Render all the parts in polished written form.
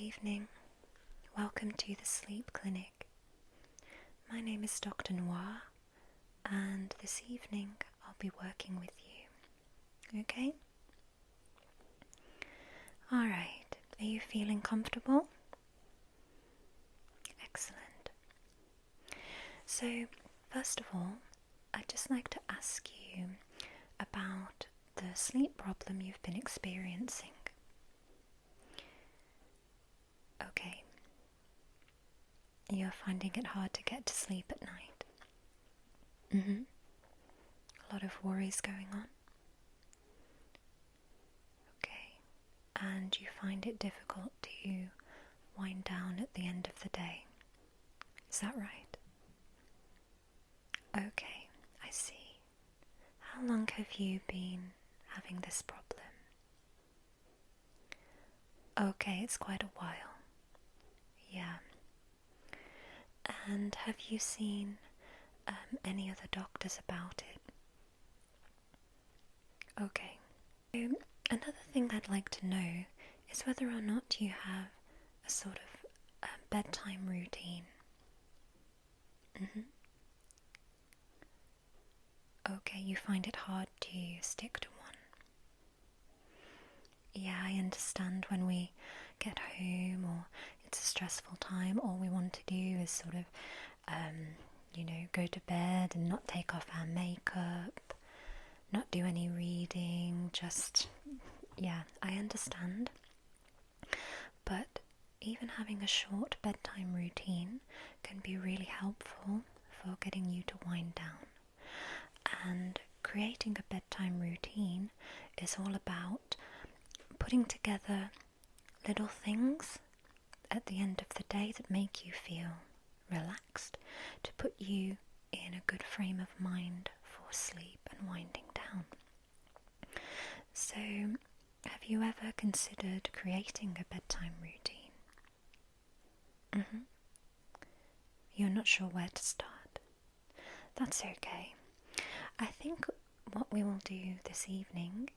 evening. Welcome to the Sleep Clinic. My name is Dr. Noir, and this evening I'll be working with you. Okay? Alright, are you feeling comfortable? Excellent. So, first of all, I'd just like to ask you about the sleep problem you've been experiencing. Okay. You're finding it hard to get to sleep at night? A lot of worries going on? Okay. And you find it difficult to wind down at the end of the day? Is that right? Okay, I see. How long have you been having this problem? Okay, it's quite a while. Yeah. And have you seen any other doctors about it? Okay. So, another thing I'd like to know is whether or not you have a sort of bedtime routine. Okay, you find it hard to stick to one. Yeah, I understand when we get home or it's a stressful time, all we want to do is sort of, go to bed and not take off our makeup, not do any reading, I understand. But even having a short bedtime routine can be really helpful for getting you to wind down. And creating a bedtime routine is all about putting together little things at the end of the day that make you feel relaxed, to put you in a good frame of mind for sleep and winding down. So, have you ever considered creating a bedtime routine? You're not sure where to start? That's okay. I think what we will do this evening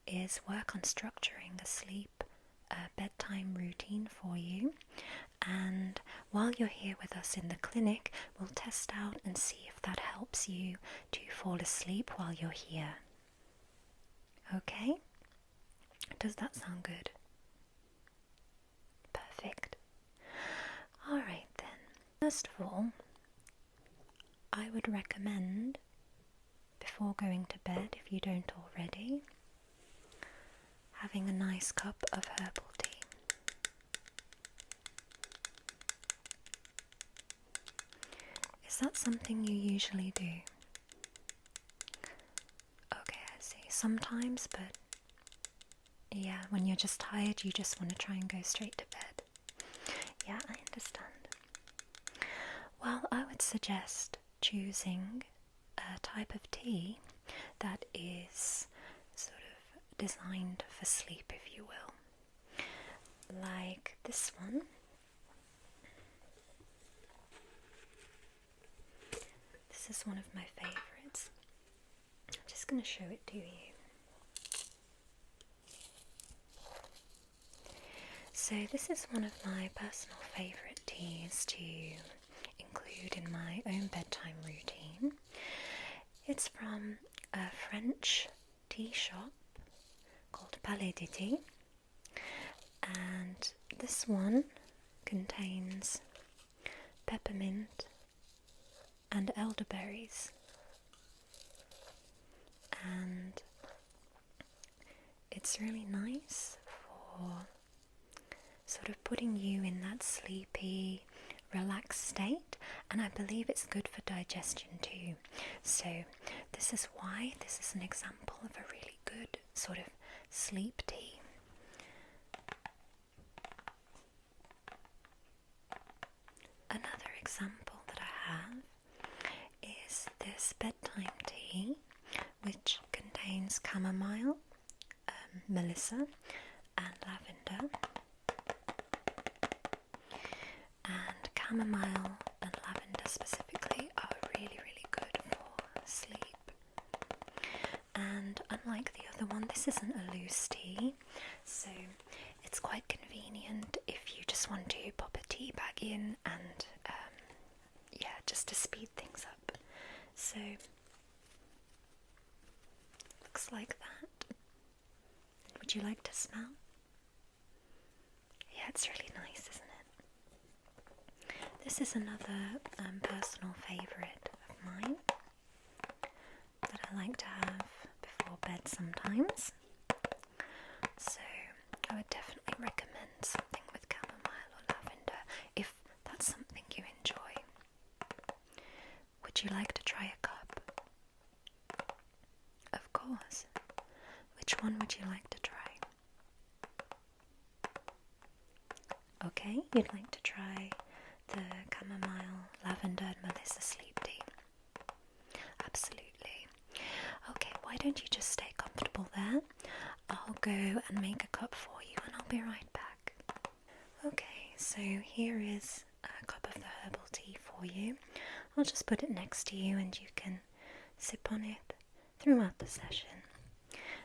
is work on structuring a bedtime routine for you, and while you're here with us in the clinic, we'll test out and see if that helps you to fall asleep while you're here. Okay? Does that sound good? Perfect. Alright then. First of all, I would recommend, before going to bed, if you don't already, having a nice cup of herbal tea. Is that something you usually do? Okay, I see. Sometimes, but yeah, when you're just tired, you just want to try and go straight to bed. Yeah, I understand. Well, I would suggest choosing a type of tea that is sort of designed for sleep, if you will. Like this one. This is one of my favourites. I'm just going to show it to you. So this is one of my personal favourite teas to include in my own bedtime routine. It's from a French tea shop called Palais de Tea, and this one contains peppermint and elderberries, and it's really nice for sort of putting you in that sleepy, relaxed state, and I believe it's good for digestion too. So this is why this is an example of a really good sort of sleep tea. Another example that I have is this bedtime tea, which contains chamomile, melissa and lavender. And chamomile and lavender specifically are really, really good for sleep. And unlike the other one, this isn't a loose tea, so it's quite convenient if you just want to pop a tea bag in and yeah, just to speed things up. So looks like that. Would you like to smell? Yeah, it's really nice, isn't it? This is another personal favourite of mine that I like to have before bed sometimes. So I would definitely recommend something with chamomile or lavender if that's something you enjoy. Would you like to try a cup? Of course. Which one would you like to try? Okay, you'd like to try the chamomile, lavender and melissa sleep tea. Absolutely. Okay, why don't you just stay comfortable there? I'll go and make a cup for you and I'll be right back. Okay, so here is a cup of the herbal tea for you. I'll just put it next to you and you can sip on it throughout the session.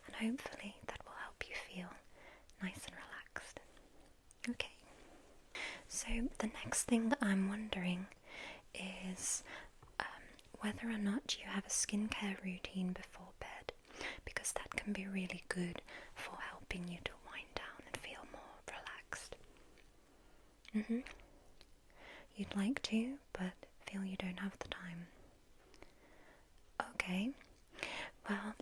And hopefully that will help you feel nice and relaxed. Okay. So the next thing that I'm wondering is whether or not you have a skincare routine before bed, because that can be really good for helping you to wind down and feel more relaxed. You'd like to, but feel you don't have the time. Okay, well,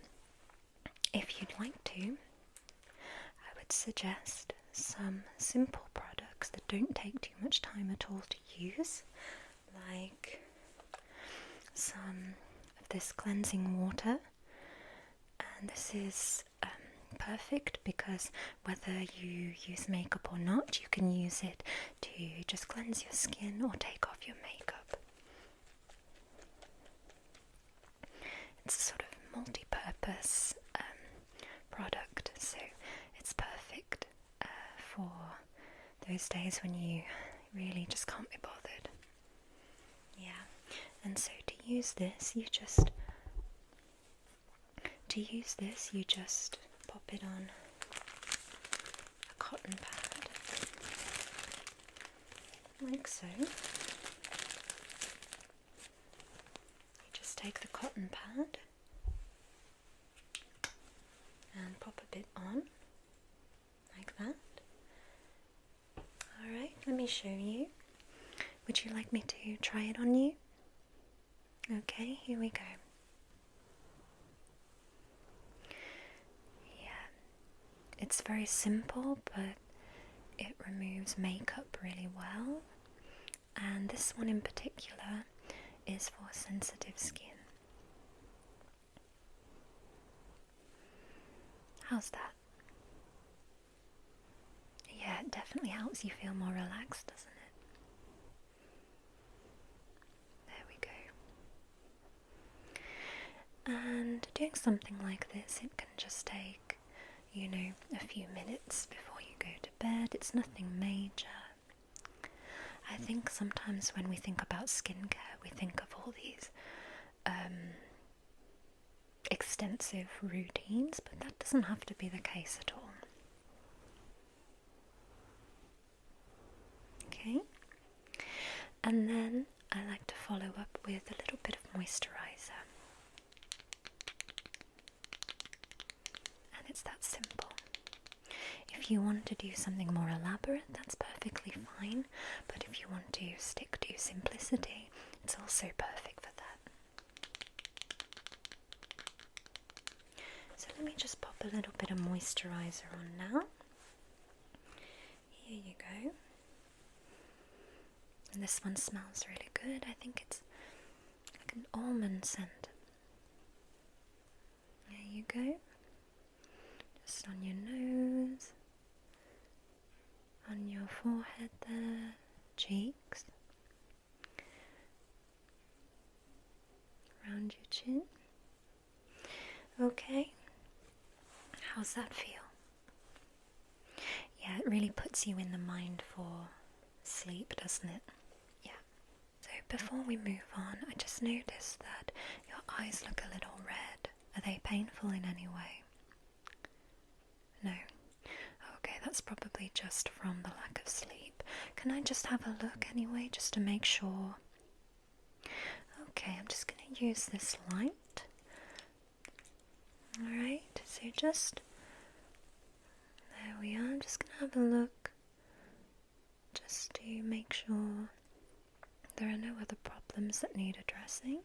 if you'd like to, I would suggest some simple products that don't take too much time at all to use, like some of this cleansing water. And this is perfect because whether you use makeup or not, you can use it to just cleanse your skin or take off your makeup. It's a sort of multi-purpose product, so it's perfect for those days when you really just can't be bothered. Yeah, and so to use this, you just pop it on a cotton pad, like so. You just take the cotton pad and pop a bit on, like that. Alright, let me show you. Would you like me to try it on you? Okay, here we go. Yeah, it's very simple, but it removes makeup really well. And this one in particular is for sensitive skin. How's that? Yeah, it definitely helps you feel more relaxed, doesn't it? There we go. And doing something like this, it can just take, you know, a few minutes before you go to bed. It's nothing major. I think sometimes when we think about skincare, we think of all these extensive routines, but that doesn't have to be the case at all. Okay, and then I like to follow up with a little bit of moisturizer, and it's that simple. If you want to do something more elaborate, that's perfectly fine, but if you want to stick to simplicity, it's also perfect for that. So let me just pop a little bit of moisturizer on now. Here you go. And this one smells really good. I think it's like an almond scent. There you go. Just on your nose, on your forehead there, cheeks, around your chin. Okay, how's that feel? Yeah, it really puts you in the mind for sleep, doesn't it? Yeah. So before we move on, I just noticed that your eyes look a little red. Are they painful in any way? No. Okay, that's that's probably just from the lack of sleep. Can I just have a look anyway, just to make sure? Okay, I'm just going to use this light. Alright, so just, there we are. I'm just going to have a look, just to make sure there are no other problems that need addressing.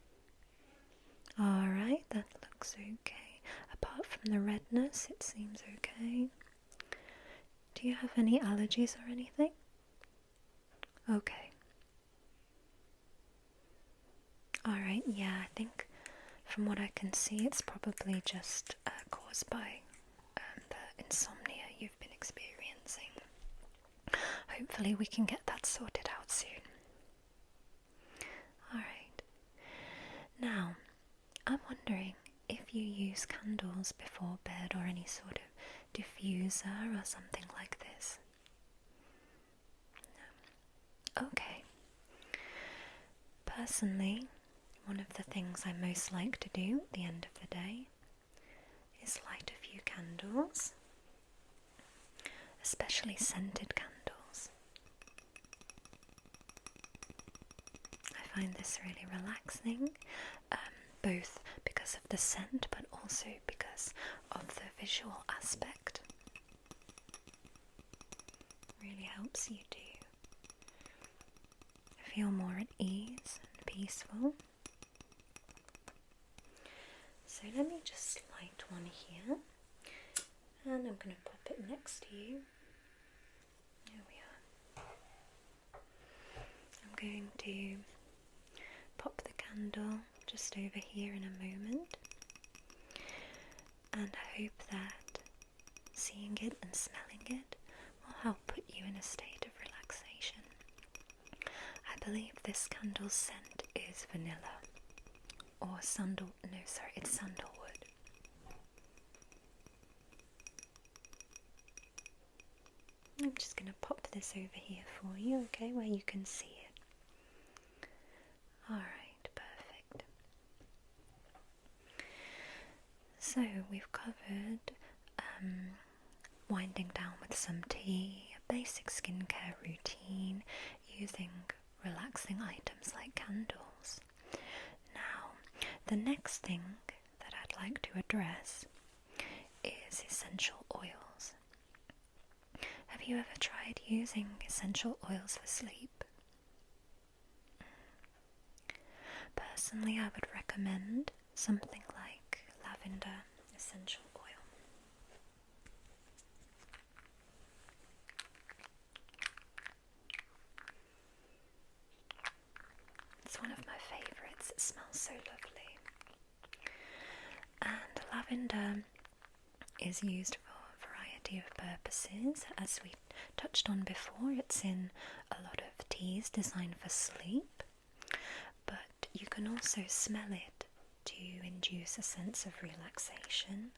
Alright, that looks okay. Apart from the redness, it seems okay. Do you have any allergies or anything? Okay. Alright, yeah, I think from what I can see, it's probably just caused by the insomnia you've been experiencing. Hopefully we can get that sorted out soon. Alright. Now, I'm wondering if you use candles before bed or any sort of diffuser or something like this. No. Okay. Personally, one of the things I most like to do at the end of the day is light a few candles, especially scented candles. I find this really relaxing, both because of the scent but also because of the visual aspect. Really helps you to feel more at ease and peaceful. So let me just light one here, and I'm going to pop it next to you. There we are. I'm going to pop the candle just over here in a moment, and I hope that seeing it and smelling it will help put you in a state of relaxation. I believe this candle's scent is vanilla. Or it's sandalwood. I'm just going to pop this over here for you, okay, where you can see it. Alright, perfect. So we've covered winding down with some tea, a basic skincare routine, using relaxing items like candles. Now, the next thing that I'd like to address is essential oils. Have you ever tried using essential oils for sleep? Personally, I would recommend something like lavender essential oil. It's one of my favourites. It smells so lovely. And lavender is used for a variety of purposes. As we touched on before, it's in a lot of teas designed for sleep, but you can also smell it to induce a sense of relaxation.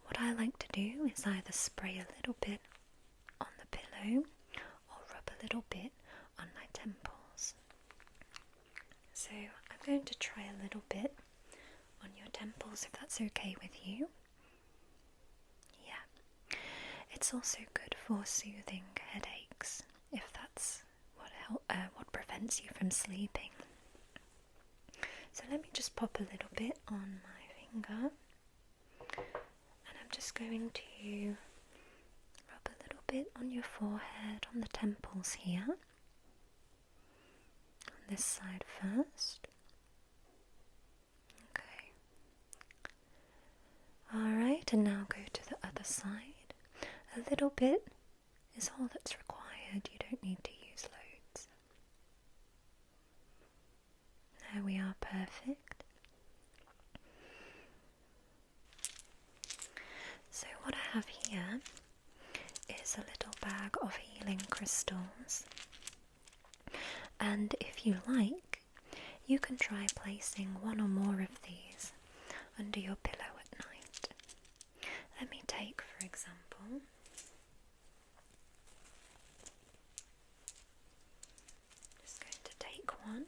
What I like to do is either spray a little bit on the pillow or rub a little bit on my temples. So I'm going to try a little bit on your temples, if that's okay with you. Yeah. It's also good for soothing headaches, if that's what prevents you from sleeping. So let me just pop a little bit on my finger, and I'm just going to rub a little bit on your forehead, on the temples here. On this side first. Okay. Alright, and now go to the other side. A little bit is all that's required. You don't need to use loads. There we are, perfect. So what I have here is a little bag of healing crystals. And if you like, you can try placing one or more of these under your pillow at night. Let me take, for example, just going to take one.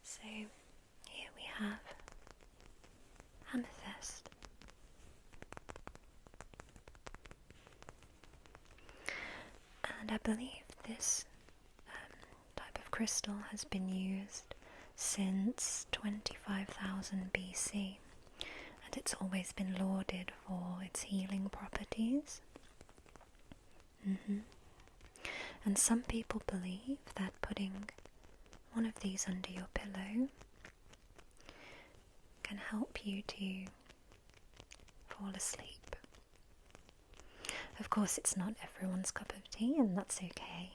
So here we have believe this type of crystal has been used since 25,000 BC, and it's always been lauded for its healing properties. And some people believe that putting one of these under your pillow can help you to fall asleep. Of course, it's not everyone's cup of tea, and that's okay.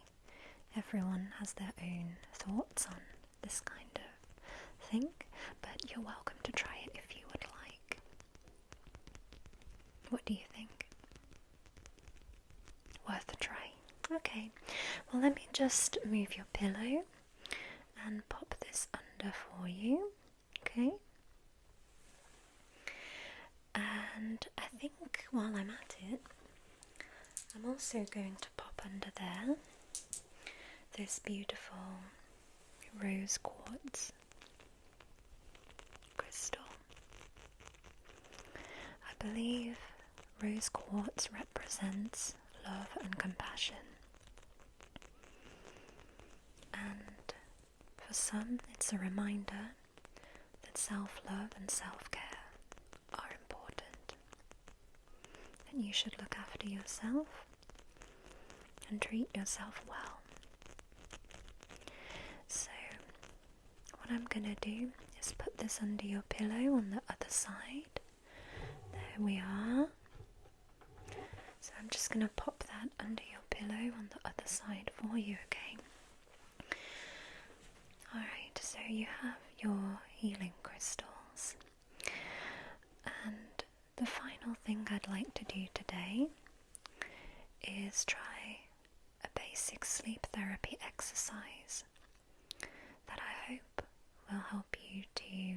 Everyone has their own thoughts on this kind of thing, but you're welcome to try it if you would like. What do you think? Worth a try. Okay, well, let me just move your pillow and pop this under for you, okay? And I think while I'm at it, I'm also going to pop under there this beautiful rose quartz crystal. I believe rose quartz represents love and compassion. And for some, it's a reminder that self-love and self-care are important. And you should look after yourself and treat yourself well. So, what I'm going to do is put this under your pillow on the other side. There we are. So I'm just going to pop that under your pillow on the other side for you, okay? Alright, so you have your healing crystals. And the final thing I'd like to do today is try a basic sleep therapy exercise that I hope will help you to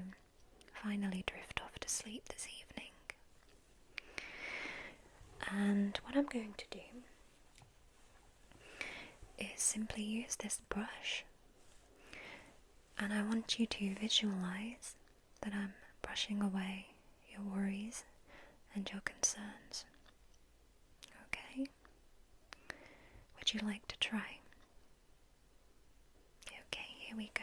finally drift off to sleep this evening. And what I'm going to do is simply use this brush, and I want you to visualize that I'm brushing away your worries and your concerns. Okay? Would you like to try? Okay, here we go.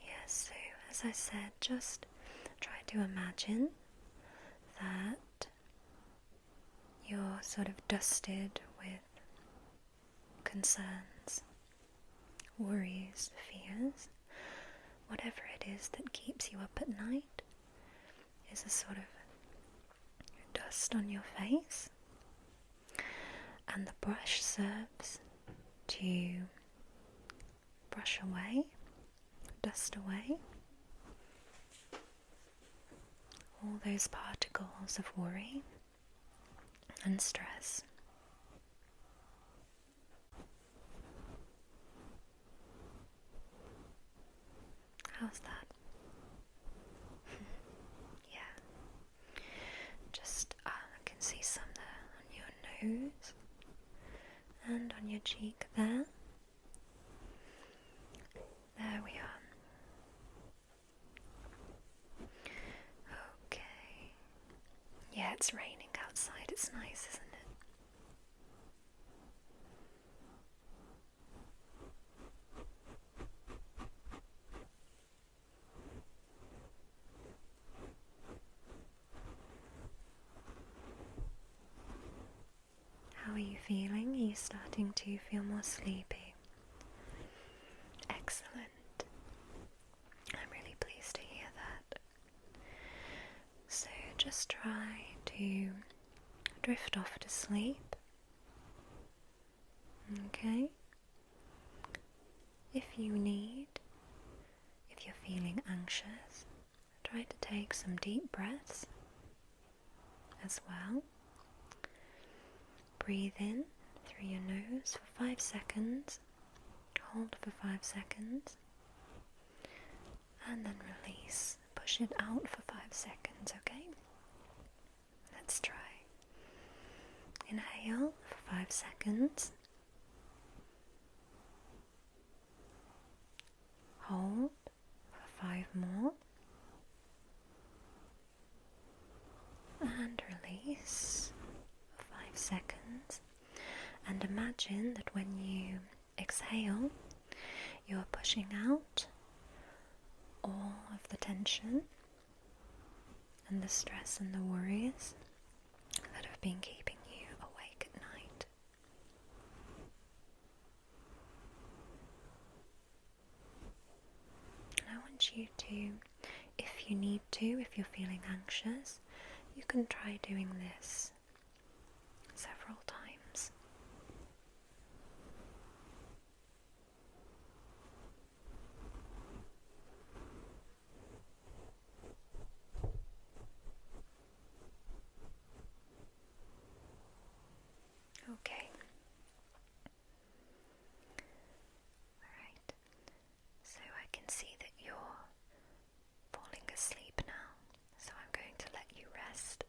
Yes, so as I said, just try to imagine that you're sort of dusted with concerns, worries, fears. Whatever it is that keeps you up at night is a sort of dust on your face, and the brush serves to brush away, dust away all those particles of worry and stress. How's that? Yeah. Just, I can see some there on your nose and on your cheek there. There we are. Okay. Yeah, it's raining outside. It's nice, isn't it? How are you feeling? Are you starting to feel more sleepy? Excellent. I'm really pleased to hear that. So just try to drift off to sleep. Okay? If you're feeling anxious, try to take some deep breaths as well. Breathe in through your nose for 5 seconds, hold for 5 seconds, and then release. Push it out for 5 seconds, okay? Let's try. Inhale for 5 seconds. Hold for 5 more. And release for 5 seconds. And imagine that when you exhale, you're pushing out all of the tension and the stress and the worries that have been keeping you awake at night. And I want you to, if you need to, if you're feeling anxious, you can try doing this several times. Okay. Alright. So I can see that you're falling asleep now. So I'm going to let you rest.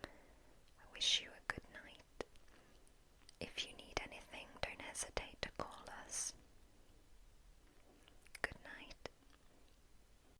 I wish you a good night. If you need anything, don't hesitate to call us.